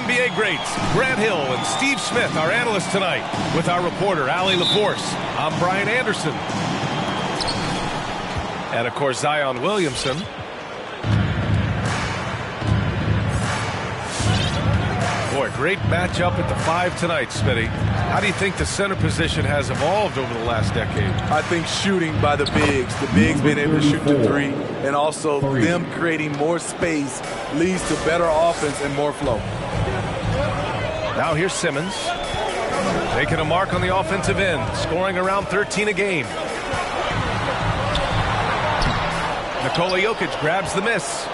NBA greats Grant Hill and Steve Smith, our analysts tonight, with our reporter, Allie LaForce. I'm Brian Anderson. And, of course, Zion Williamson. Boy, great matchup at the 5 tonight, Smitty. How do you think the center position has evolved over the last decade? I think shooting by the bigs being able to shoot the 3, and also them creating more space leads to better offense and more flow. Now here's Simmons. Taking a mark on the offensive end, scoring around 13 a game. Nikola Jokic grabs the miss.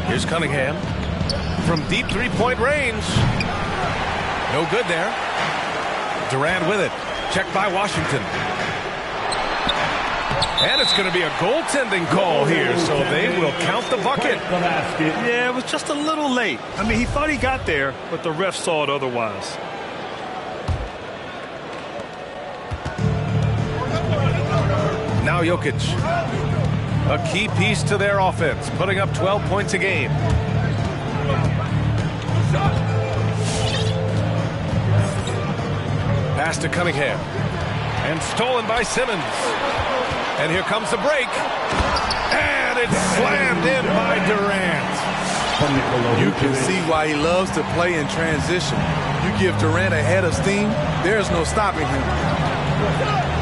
Here's Cunningham from deep three-point range. No good there. Durant with it. Checked by Washington. And it's going to be a goaltending call here, so they will count the bucket. Yeah, it was just a little late. I mean, he thought he got there, but the ref saw it otherwise. Now Jokic. A key piece to their offense, putting up 12 points a game. Pass to Cunningham. And stolen by Simmons. And here comes the break. And it's slammed in by Durant. You can see why he loves to play in transition. You give Durant a head of steam, there's no stopping him.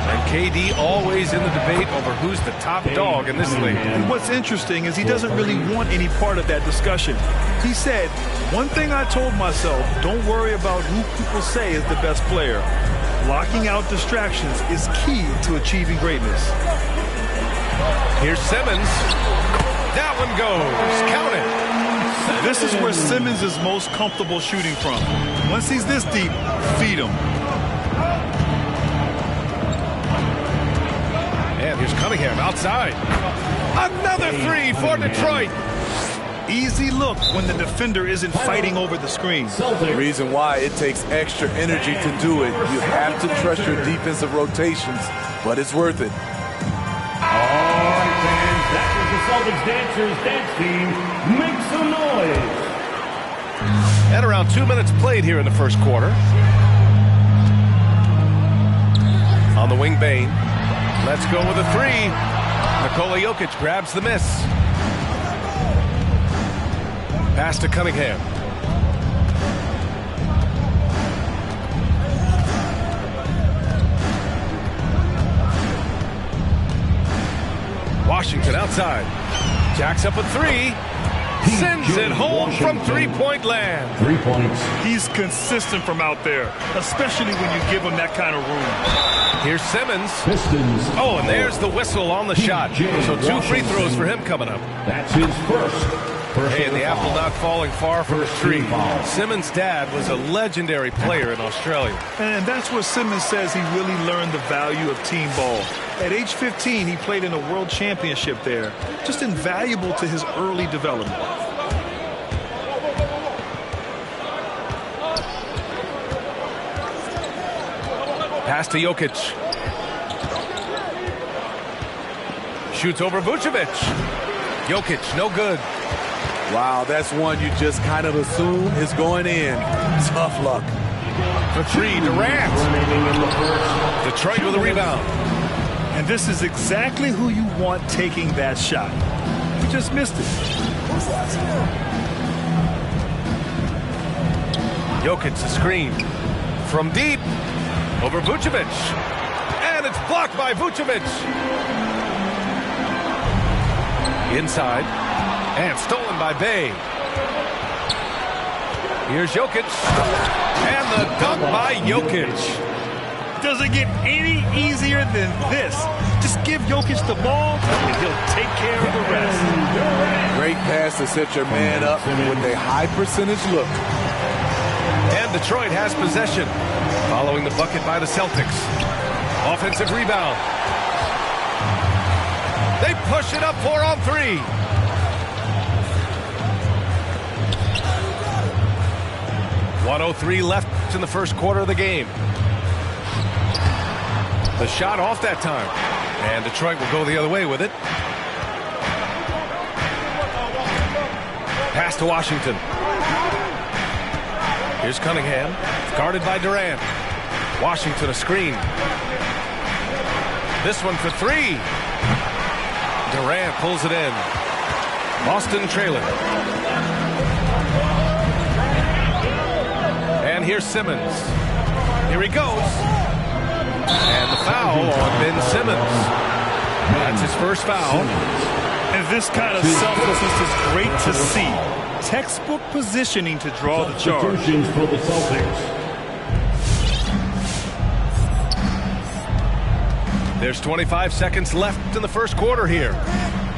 And KD always in the debate over who's the top dog in this league. And what's interesting is he doesn't really want any part of that discussion. He said, one thing I told myself, don't worry about who people say is the best player. Blocking out distractions is key to achieving greatness. Here's Simmons. That one goes. Count it. This is where Simmons is most comfortable shooting from. Once he's this deep, feed him. And here's Cunningham outside. Another 3 for Detroit. Easy look when the defender isn't fighting over the screen. The reason why it takes extra energy to do it. You have to trust your defensive rotations, but it's worth it. All right, fans, that was the Celtics Dancers Dance Team. Make some noise. At around 2 minutes played here in the first quarter. On the wing, Bane. Let's go with a 3. Nikola Jokic grabs the miss. Pass to Cunningham. Washington outside. Jacks up a 3. Sends it home from three-point land. 3 points. He's consistent from out there, especially when you give him that kind of room. Here's Simmons. Pistons. Oh, and there's the whistle on the shot. So 2 free throws for him coming up. That's his first. Hey, and the apple not falling far from the tree. Simmons' dad was a legendary player in Australia. And that's where Simmons says he really learned the value of team ball. At age 15, he played in a world championship there. Just invaluable to his early development. Pass to Jokic. Shoots over Vucevic. Jokic, no good. Wow, that's one you just kind of assume is going in. Tough luck. For 3, Durant. Detroit with a rebound. And this is exactly who you want taking that shot. He just missed it. Jokic, a screen. From deep. Over Vucevic. And it's blocked by Vucevic. Inside. And stolen by Bey. Here's Jokic. And the dunk by Jokic. Doesn't get any easier than this. Just give Jokic the ball, and he'll take care of the rest. Great pass to set your man up with a high percentage look. And Detroit has possession. Following the bucket by the Celtics. Offensive rebound. They push it up 4 on 3. .103 left in the first quarter of the game. The shot off that time. And Detroit will go the other way with it. Pass to Washington. Here's Cunningham, guarded by Durant. Washington a screen. This one for three. Durant pulls it in. Boston trailing. And here's Simmons. Here he goes. And the foul on Ben Simmons. That's his first foul. And this kind of selflessness is great to see. Textbook positioning to draw the charge. Substitutions for the Celtics. There's 25 seconds left in the first quarter here.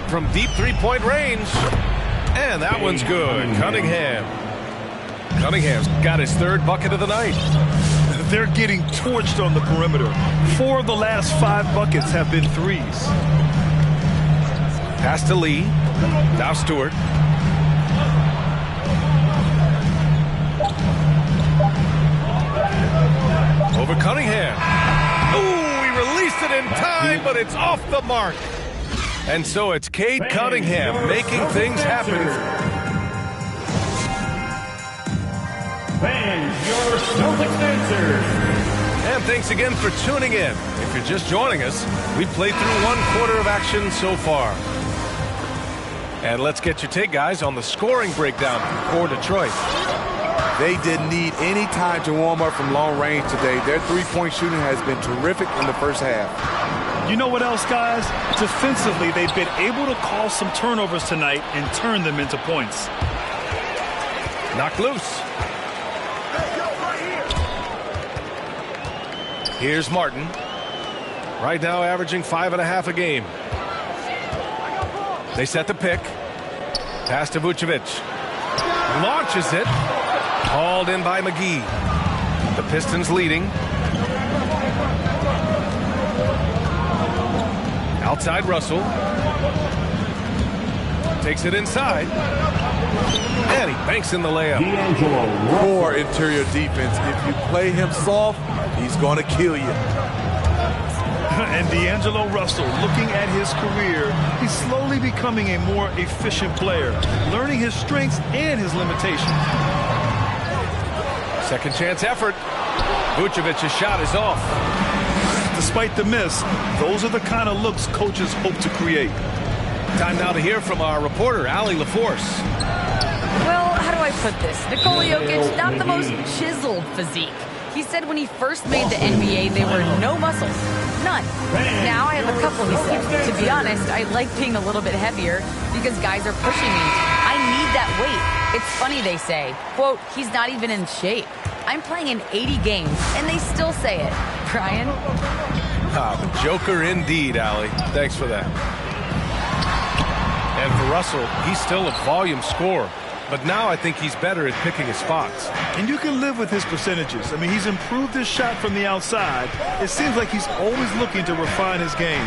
From deep three-point range. And that one's good. Cunningham. Cunningham's got his third bucket of the night. They're getting torched on the perimeter. 4 of the last 5 buckets have been threes. Pass to Lee. Now Stewart. Over Cunningham. Ooh, he released it in time, but it's off the mark. And so it's Cade Cunningham making things happen. Fans, your Celtics answers. And thanks again for tuning in. If you're just joining us, we've played through 1 quarter of action so far. And let's get your take, guys, on the scoring breakdown for Detroit. They didn't need any time to warm up from long range today. Their three-point shooting has been terrific in the first half. You know what else, guys? Defensively, they've been able to cause some turnovers tonight and turn them into points. Knocked loose. Here's Martin. Right now averaging 5.5 a game. They set the pick. Pass to Vucevic. Launches it. Hauled in by McGee. The Pistons leading. Outside Russell. Takes it inside. And he banks in the layup. Poor interior defense. If you play him soft, he's going to kill you. And D'Angelo Russell, looking at his career, he's slowly becoming a more efficient player, learning his strengths and his limitations. Second chance effort. Vucevic's shot is off. Despite the miss, those are the kind of looks coaches hope to create. Time now to hear from our reporter, Allie LaForce. Well, how do I put this? Nikola Jokic, not the most chiseled physique. He said when he first made the NBA, there were no muscles. None. Now I have a couple, he said. To be honest, I like being a little bit heavier because guys are pushing me. I need that weight. It's funny they say, quote, he's not even in shape. I'm playing in 80 games, and they still say it. Brian? The Joker indeed, Allie. Thanks for that. And for Russell, he's still a volume scorer. But now I think he's better at picking his spots. And you can live with his percentages. I mean, he's improved his shot from the outside. It seems like he's always looking to refine his game.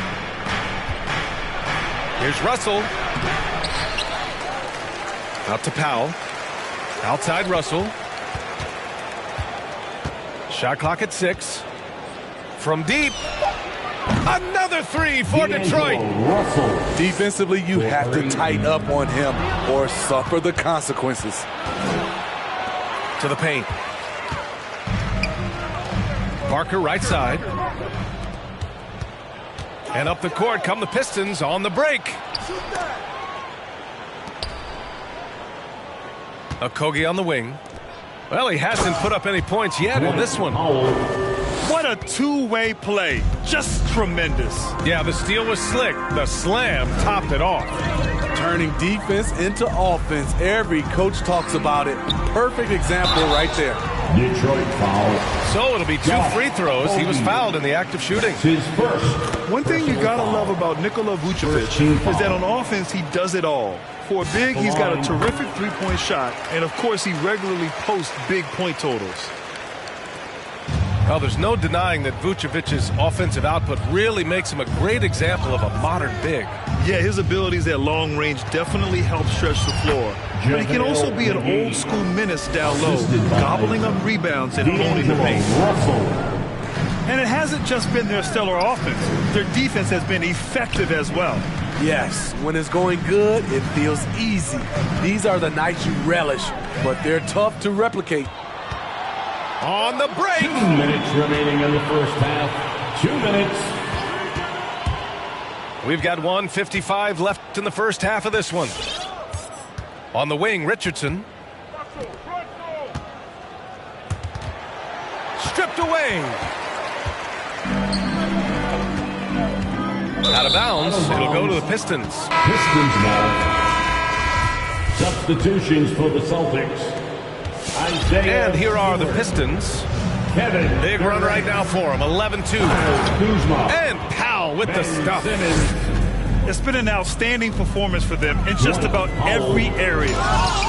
Here's Russell. Out to Powell. Outside Russell. Shot clock at 6. From deep. Another three for Detroit. Defensively, you have to tighten up on him or suffer the consequences. To the paint. Parker right side. And up the court come the Pistons on the break. Okogie on the wing. Well, he hasn't put up any points yet in this one. What a two-way play. Just tremendous. Yeah, the steal was slick. The slam topped it off. Turning defense into offense. Every coach talks about it. Perfect example right there. Detroit foul. So it'll be 2 free throws. He was fouled in the act of shooting. His first. One thing you got to love about Nikola Vucevic is that on offense, he does it all. For a big, he's got a terrific three-point shot. And, of course, he regularly posts big point totals. Well, there's no denying that Vucevic's offensive output really makes him a great example of a modern big. Yeah, his abilities at long range definitely help stretch the floor. But he can also be an old-school menace down low, gobbling up rebounds and owning the paint. And it hasn't just been their stellar offense. Their defense has been effective as well. Yes, when it's going good, it feels easy. These are the nights you relish, but they're tough to replicate. On the break. 2 minutes remaining in the first half. 2 minutes. We've got 1:55 left in the first half of this one. On the wing, Richardson. Stripped away. Out of bounds. It'll go to the Pistons. Pistons now. Substitutions for the Celtics. Isaiah. And here are the Pistons. Kevin. Big run right now for him. 11-2. Kuzma. And Powell with the stuff. It's been an outstanding performance for them in just about every area.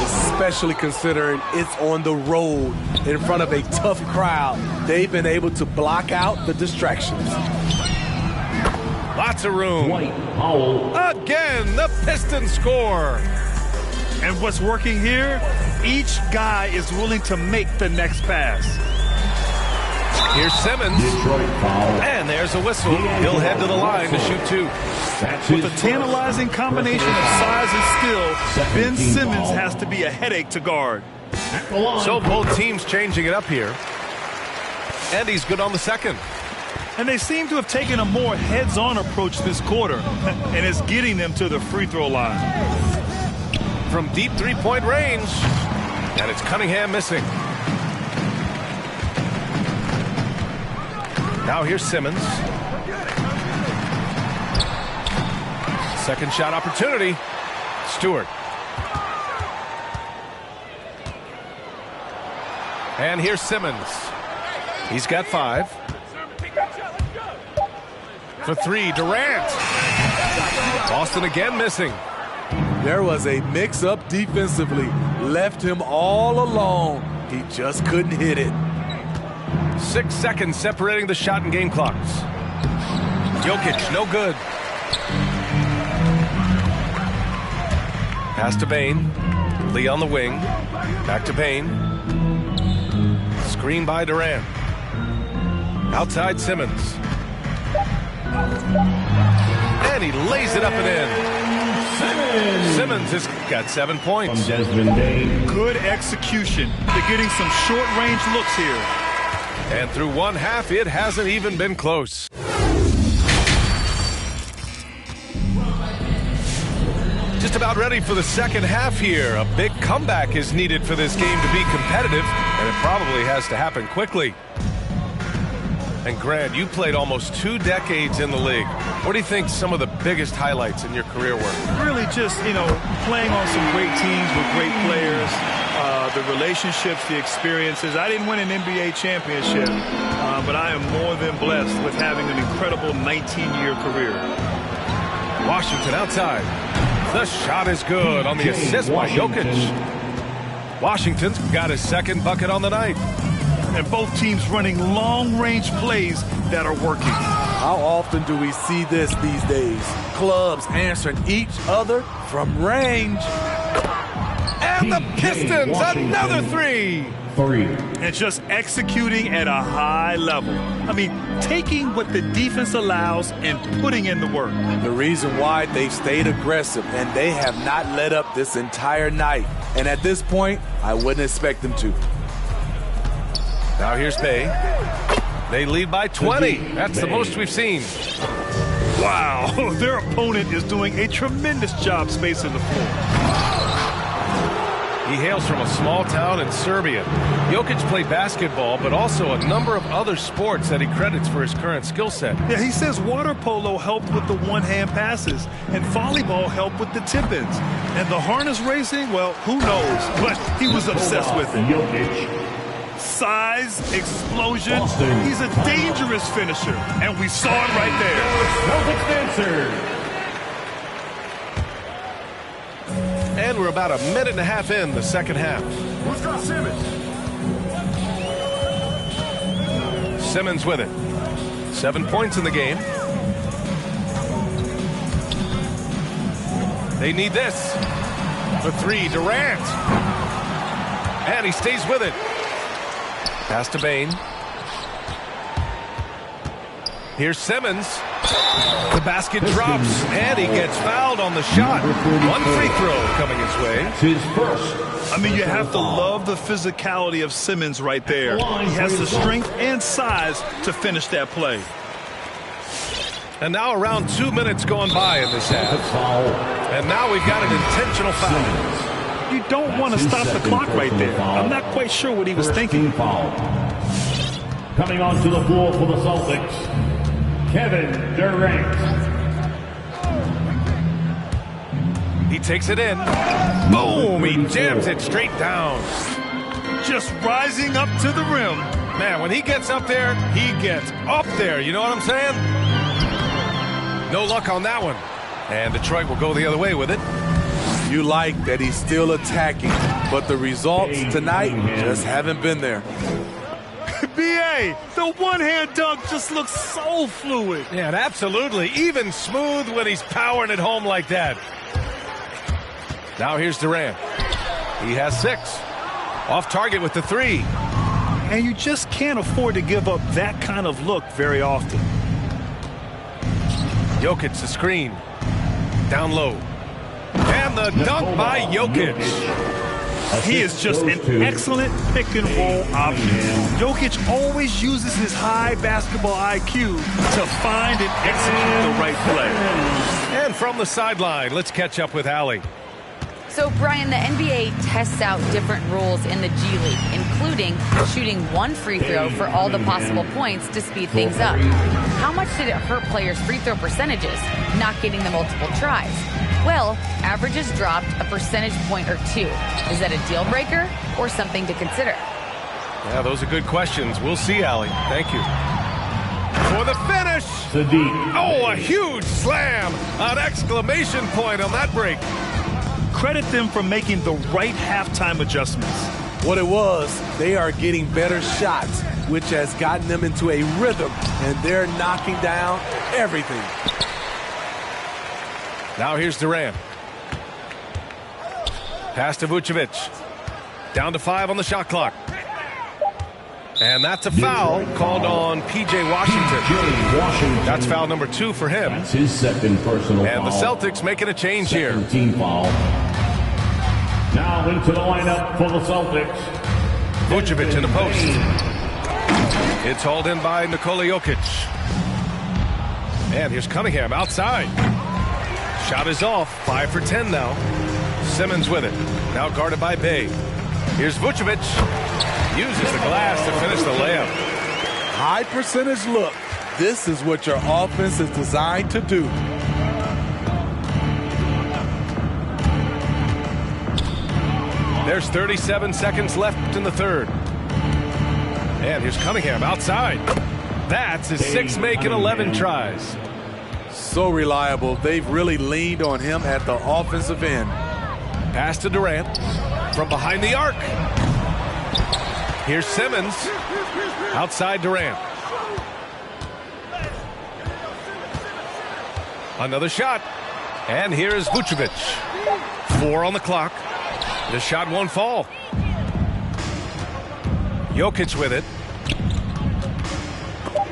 Especially considering it's on the road in front of a tough crowd. They've been able to block out the distractions. Lots of room. Dwight Powell. Again, the Pistons score. And what's working here, each guy is willing to make the next pass. Here's Simmons. Detroit foul. And there's a whistle. He'll head to the line to shoot two. With a tantalizing combination of size and skill, Ben Simmons has to be a headache to guard. So both teams changing it up here. And he's good on the second. And they seem to have taken a more heads-on approach this quarter, and it's getting them to the free throw line. From deep three-point range. And it's Cunningham missing. Now here's Simmons. Second shot opportunity. Stewart. And here's Simmons. He's got 5. For 3, Durant. Boston again missing. There was a mix-up defensively. Left him all alone. He just couldn't hit it. 6 seconds separating the shot and game clocks. Jokic, no good. Pass to Bane. Lee on the wing. Back to Bane. Screen by Durant. Outside Simmons. And he lays it up and in. Simmons has got 7 points. From Desmond Bane. Good execution. They're getting some short-range looks here. And through one half, it hasn't even been close. Just about ready for the second half here. A big comeback is needed for this game to be competitive, and it probably has to happen quickly. And Grant, you played almost 2 decades in the league. What do you think some of the biggest highlights in your career were? Really just, playing on some great teams with great players, the relationships, the experiences. I didn't win an NBA championship, but I am more than blessed with having an incredible 19-year career. Washington outside. The shot is good on the assist by Jokic. Washington's got his second bucket on the night. And both teams running long-range plays that are working. How often do we see this these days? Clubs answering each other from range. And the Pistons, another 3. And just executing at a high level. I mean, taking what the defense allows and putting in the work. The reason why they've stayed aggressive and they have not let up this entire night. And at this point, I wouldn't expect them to. Now here's Bay. They lead by 20. That's the most we've seen. Wow, their opponent is doing a tremendous job spacing the floor. He hails from a small town in Serbia. Jokic played basketball, but also a number of other sports that he credits for his current skill set. Yeah, he says water polo helped with the one-hand passes, and volleyball helped with the tip-ins. And the harness racing, well, who knows? But he was obsessed with it. Jokic. Size, explosion. Boston. He's a dangerous finisher, and we saw it right there. Celtics answer. And we're about a minute and a half in the second half. Who's got Simmons? Simmons with it. 7 points in the game. They need this. The 3, Durant. And he stays with it. Pass to Bane. Here's Simmons. The basket drops, and he gets fouled on the shot. One free throw coming his way. His first. I mean, you have to love the physicality of Simmons right there. He has the strength and size to finish that play. And now around 2 minutes gone by in this half. And now we've got an intentional foul. You don't want to stop the clock right there. I'm not quite sure what he was thinking. Coming onto the floor for the Celtics, Kevin Durant. He takes it in. Boom! He jams it straight down. Just rising up to the rim. Man, when he gets up there, he gets up there. You know what I'm saying? No luck on that one. And Detroit will go the other way with it. You like that he's still attacking, but the results tonight just haven't been there. B.A., the one-hand dunk just looks so fluid. Yeah, absolutely. Even smooth when he's powering it home like that. Now here's Durant. He has 6. Off target with the 3. And you just can't afford to give up that kind of look very often. Jokic the screen. Down low. And the dunk by Jokic. He is just an excellent pick-and-roll option. Jokic always uses his high basketball IQ to find and execute the right play. And from the sideline, let's catch up with Allie. So, Brian, the NBA tests out different rules in the G League, including shooting 1 free throw for all the possible points to speed things up. How much did it hurt players' free throw percentages, not getting the multiple tries? Well, averages dropped a percentage point or 2. Is that a deal breaker or something to consider? Yeah, those are good questions. We'll see, Allie. Thank you. For the finish. Sadiq. Oh, a huge slam. An exclamation point on that break. Credit them for making the right halftime adjustments. What it was, they are getting better shots, which has gotten them into a rhythm, and they're knocking down everything. Now here's Durant. Pass to Vucevic. Down to 5 on the shot clock. And that's a foul called on P.J. Washington. That's foul number 2 for him. That's his second personal and foul. The Celtics making a change here. Team foul. Now into the lineup for the Celtics. Vucevic in the post. It's hauled in by Nikola Jokic. And here's Cunningham outside. Shot is off. 5 for 10 now. Simmons with it. Now guarded by Bey. Here's Vucevic. Uses the glass to finish the layup. High percentage look. This is what your offense is designed to do. There's 37 seconds left in the third. And here's Cunningham outside. That's his 6th make in 11 tries. So reliable. They've really leaned on him at the offensive end. Pass to Durant from behind the arc. Here's Simmons outside Durant. Another shot. And here's Vucevic. 4 on the clock. The shot won't fall. Jokic with it.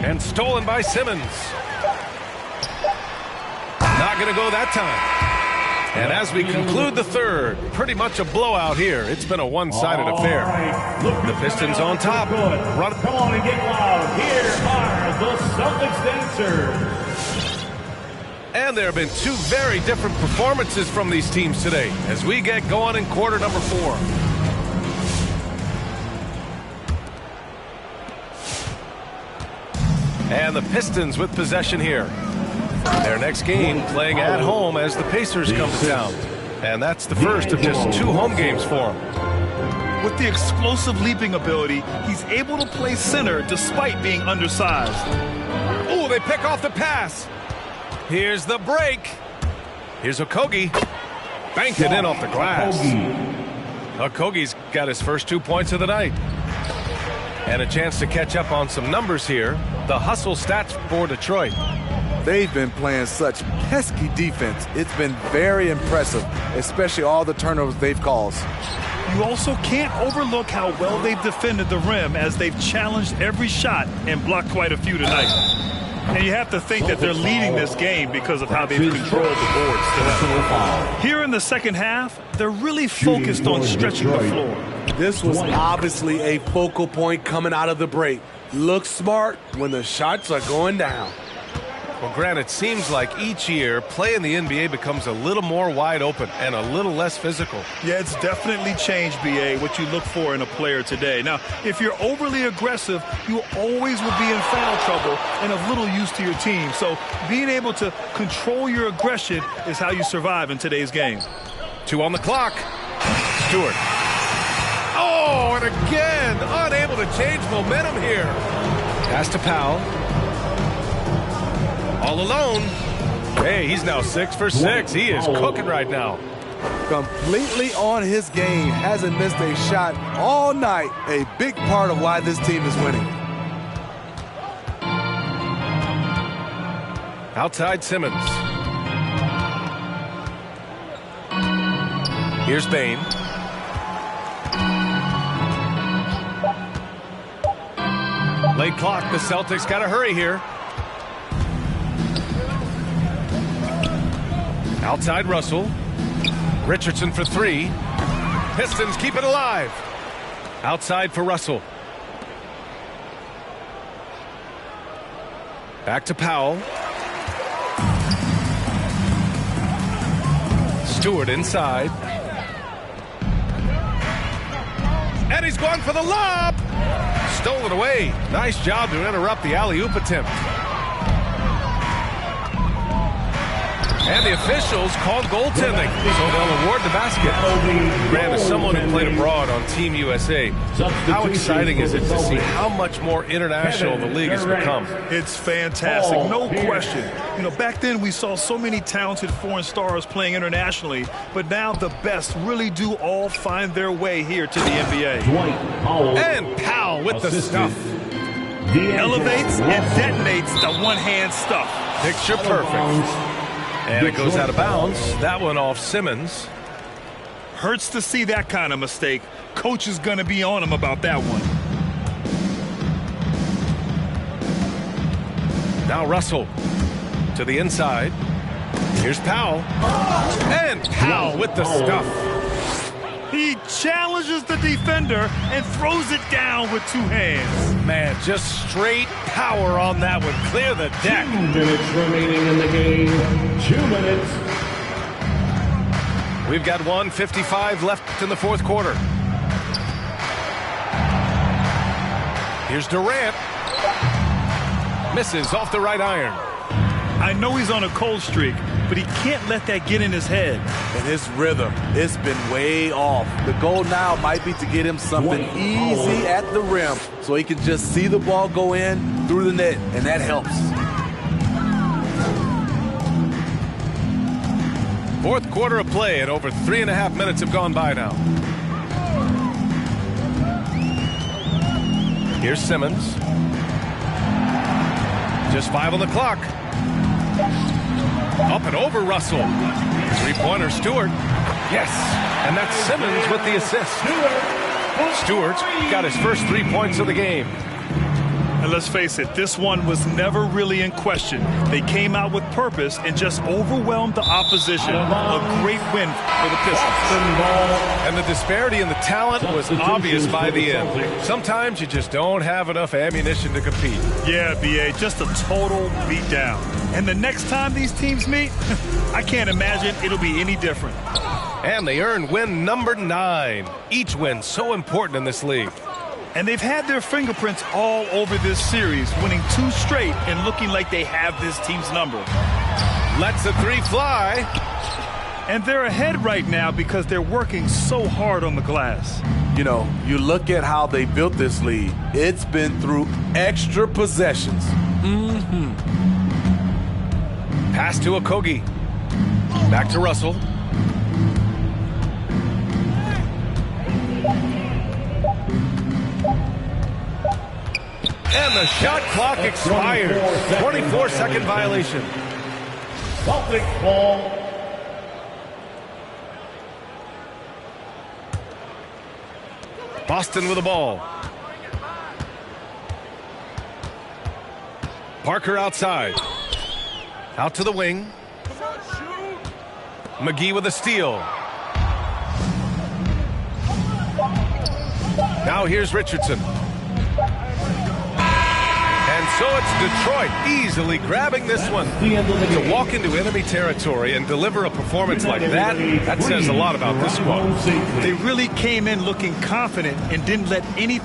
And stolen by Simmons. Not going to go that time. And as we conclude the third, pretty much a blowout here. It's been a one-sided affair. Right. The Pistons on top. Run. Come on and get loud. Here are the Celtics dancers. And there have been 2 very different performances from these teams today as we get going in quarter number 4. And the Pistons with possession here. Their next game playing at home as the Pacers come to town. And that's the first of just 2 home games for him. With the explosive leaping ability, he's able to play center despite being undersized. Oh, they pick off the pass. Here's the break. Here's Okogie. Banked it in off the glass. Okogie's got his first 2 points of the night. And a chance to catch up on some numbers here. The hustle stats for Detroit. They've been playing such pesky defense. It's been very impressive, especially all the turnovers they've caused. You also can't overlook how well they've defended the rim as they've challenged every shot and blocked quite a few tonight. And you have to think that they're leading this game because of how they've controlled the boards tonight. Here in the second half, they're really focused on stretching the floor. This was obviously a focal point coming out of the break. Look smart when the shots are going down. Well, Grant, it seems like each year, play in the NBA becomes a little more wide open and a little less physical. Yeah, it's definitely changed, B.A., what you look for in a player today. Now, if you're overly aggressive, you always will be in foul trouble and of little use to your team. So being able to control your aggression is how you survive in today's game. 2 on the clock. Stewart. Oh, and again, unable to change momentum here. Pass to Powell. All alone. Hey, he's now 6 for 6. He is cooking right now. Completely on his game. Hasn't missed a shot all night. A big part of why this team is winning. Outside Simmons. Here's Bane. Late clock. The Celtics got to hurry here. Outside Russell. Richardson for 3. Pistons keep it alive. Outside for Russell. Back to Powell. Stewart inside. And he's going for the lob. Stolen away. Nice job to interrupt the alley-oop attempt. And the officials called goaltending, so they'll award the basket. Grant, as someone who played abroad on Team USA, how exciting is it to see how much more international the league has become? It's fantastic, no question. You know, back then we saw so many talented foreign stars playing internationally, but now the best really do all find their way here to the NBA. And Powell with the stuff. Elevates and detonates the one-hand stuff. Picture perfect. And it goes out of bounds. That one off Simmons. Hurts to see that kind of mistake. Coach is going to be on him about that one. Now Russell to the inside. Here's Powell. And Powell with the stuff. He challenges the defender and throws it down with 2 hands. Man, just straight power on that one. Clear the deck. 2 minutes remaining in the game. 2 minutes. We've got 1:55 left in the fourth quarter. Here's Durant. Misses off the right iron. I know he's on a cold streak, but he can't let that get in his head. And his rhythm, it's been way off. The goal now might be to get him something easy at the rim so he can just see the ball go in through the net, and that helps. Fourth quarter of play, and over 3.5 minutes have gone by now. Here's Simmons. Just 5 on the clock. Up and over Russell. 3-pointer Stewart. Yes. And that's Simmons with the assist. Stewart's got his first 3 points of the game. And let's face it, this one was never really in question. They came out with purpose and just overwhelmed the opposition. A great win for the Pistons. And the disparity in the talent was obvious by the end. Sometimes you just don't have enough ammunition to compete. Yeah, B.A., just a total beatdown. And the next time these teams meet, I can't imagine it'll be any different. And they earn win number 9. Each win so important in this league. And they've had their fingerprints all over this series, winning 2 straight and looking like they have this team's number. Lets the 3 fly. And they're ahead right now because they're working so hard on the glass. You know, you look at how they built this lead. It's been through extra possessions. Pass to Okogie. Back to Russell. And the shot clock expired. 24-second violation. Celtics ball. Boston with the ball. Parker outside. Out to the wing. McGee with a steal. Now here's Richardson. And so it's Detroit easily grabbing this one. To walk into enemy territory and deliver a performance like that, that says a lot about this squad. They really came in looking confident and didn't let any...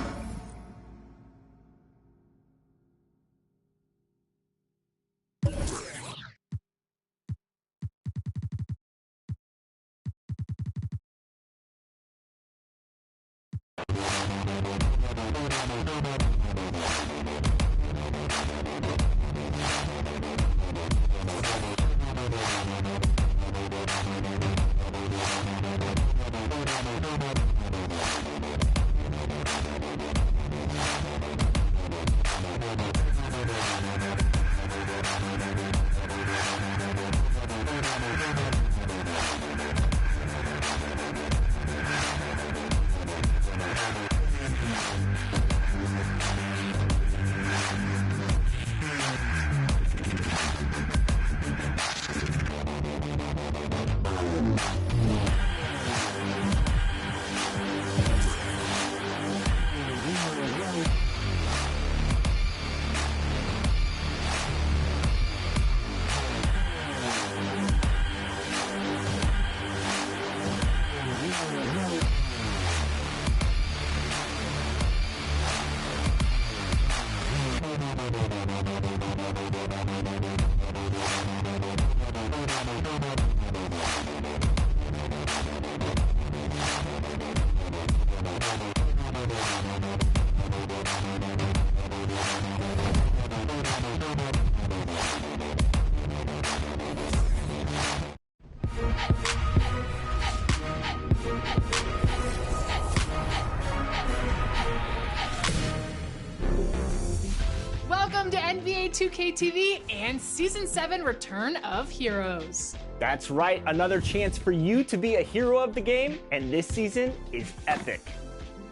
Welcome to NBA 2K TV and Season 7 Return of Heroes. That's right, another chance for you to be a hero of the game, and this season is epic.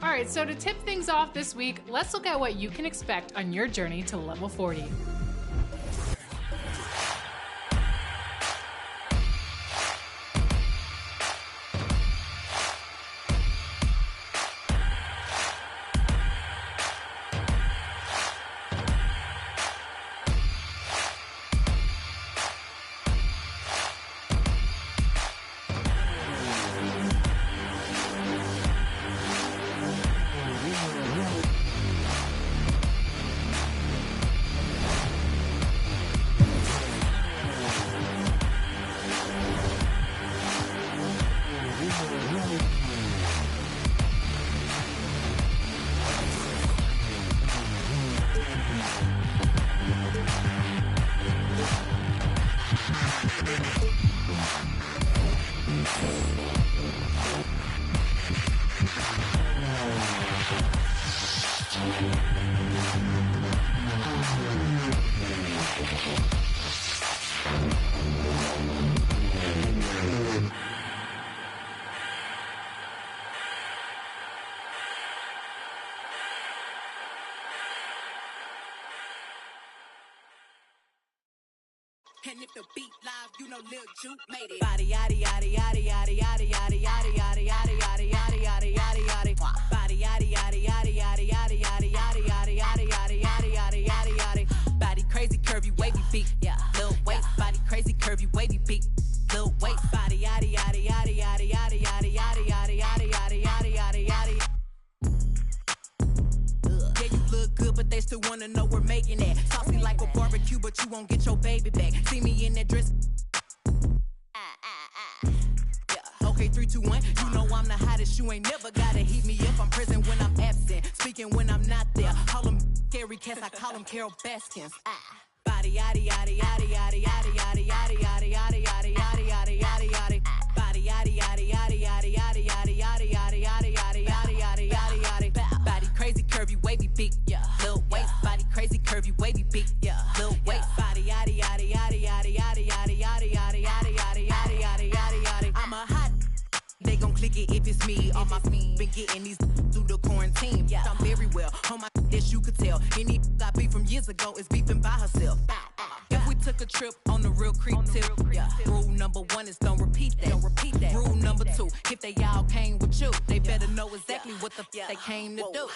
All right, so to tip things off this week, let's look at what you can expect on your journey to level 40. And if the beat live, you know Lil Juke made it. Body yaddy yaddy yaddy yaddy yaddy yaddy yaddy yaddy yaddy yaddy yaddy yaddy yaddy yaddy. Body yaddy yaddy yaddy yaddy yaddy yaddy yaddy yaddy yaddy yaddy yaddy yaddy yaddy yaddy. Body crazy, curvy, wavy feet. Yeah, little waist. Body crazy, curvy, wavy feet. Little waist. Body yaddy yaddy yaddy yaddy yaddy yaddy yaddy yaddy yaddy yaddy yaddy yaddy yaddy. Yeah, you look good, but they still wanna know we're making it. Saucy like a barbecue, but you won't get your baby back. See me in that dress. Yeah. Okay, 3, 2, 1. You know I'm the hottest. You ain't never gotta heat me up. I'm present when I'm absent, speaking when I'm not there. Call them scary cats, I call them Carol Baskins. Body yaddy yaddy yaddy yaddy yaddy yaddy yaddy yaddy yaddy yaddy yaddy yaddy yaddy yaddy. Body yaddy yaddy yaddy yaddy yaddy yaddy yaddy yaddy yaddy yaddy yaddy yaddy yaddy yaddy. Body crazy, curvy, wavy feet. Yeah, little waist. Body crazy, curvy, wavy feet. Yeah, little waist. Body yaddy yaddy yaddy yaddy yaddy yaddy yaddy yaddy yaddy yaddy yaddy yaddy yaddy yaddy. I'm a hot. They gon' click it if it's me. All my been getting these through the quarantine. Yeah, I'm very well on my that you could tell. Any got beef from years ago is beefing by herself. trip on the real creep tip. Yeah. Rule number 1 is don't repeat that. Rule number 2, if they all came with you, they better know exactly what the they came to do.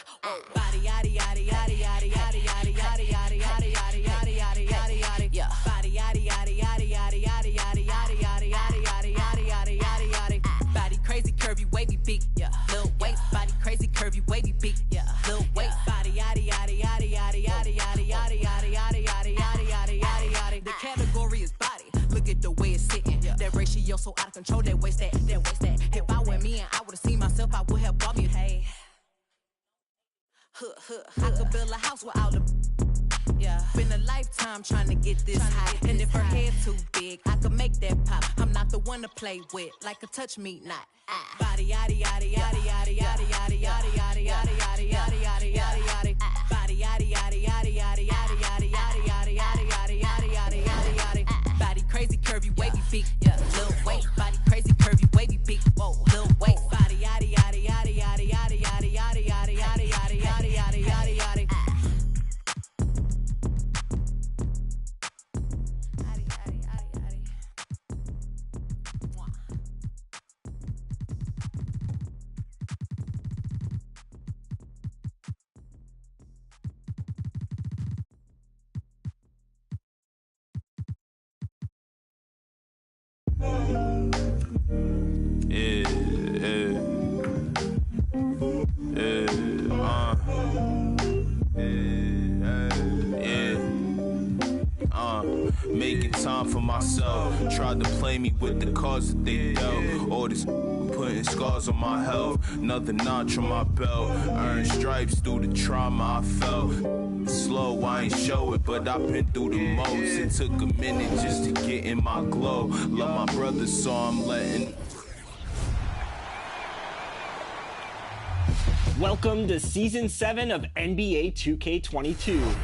Body yaddy yaddy yaddy yaddy yaddy yaddy yaddy yaddy yaddy yaddy yaddy yaddy yaddy yaddy. Yeah. Body yaddy yaddy yaddy yaddy yaddy yaddy yaddy yaddy yaddy yaddy yaddy yaddy yaddy yaddy. Body crazy, curvy, wavy, big. Yeah. Little waist, body crazy, curvy, wavy, big. Yeah. Little waist, body yaddy yaddy yaddy yaddy yaddy yaddy yaddy yaddy yaddy yaddy yaddy yaddy yaddy yaddy. The category is body. Look at the way it's sitting. That ratio so out of control. That waist that. If I were me and I would've seen myself, I would have bought me a hey. I could build a house with all the. Yeah, been a lifetime trying to get this high. And if her head too big, I could make that pop. I'm not the one to play with, like a touch me not. Body yaddy yaddy yaddy yaddy yaddy yaddy yaddy yaddy yaddy yaddy yaddy yaddy yaddy yaddy. Body yaddy yaddy yaddy yaddy yaddy yaddy yaddy yaddy yaddy yaddy yaddy yaddy yaddy yaddy. Body crazy, curvy, wavy, big. Yeah, little waist. Body crazy, curvy, wavy, big. Whoa, little waist. Body yaddy yaddy yaddy yaddy yaddy yaddy yaddy yaddy yaddy yaddy yaddy yaddy yaddy yaddy. Making time for myself. Tried to play me with the cards that they dealt. All this putting scars on my health. Another notch on my belt. Earned stripes through the trauma I felt. Slow, I ain't show it, but I've been through the most. It took a minute just to get in my glow. Love my brother, so I'm letting. Welcome to Season 7 of NBA 2K22,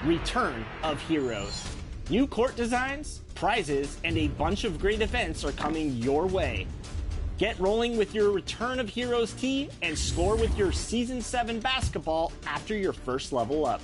Return of Heroes. New court designs, prizes, and a bunch of great events are coming your way. Get rolling with your Return of Heroes tee and score with your Season 7 basketball after your first level up.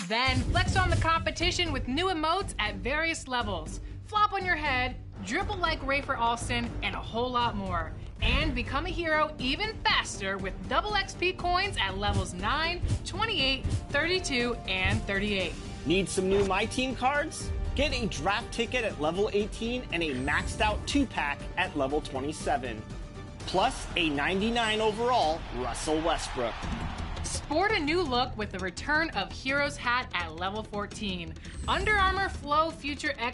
Then flex on the competition with new emotes at various levels. Flop on your head, dribble like Rafer Alston, and a whole lot more. And become a hero even faster with double XP coins at levels 9, 28, 32, and 38. Need some new My Team cards? Get a draft ticket at level 18 and a maxed out 2-pack at level 27. Plus a 99 overall Russell Westbrook. Sport a new look with the Return of Heroes hat at level 14. Under Armour Flow Future X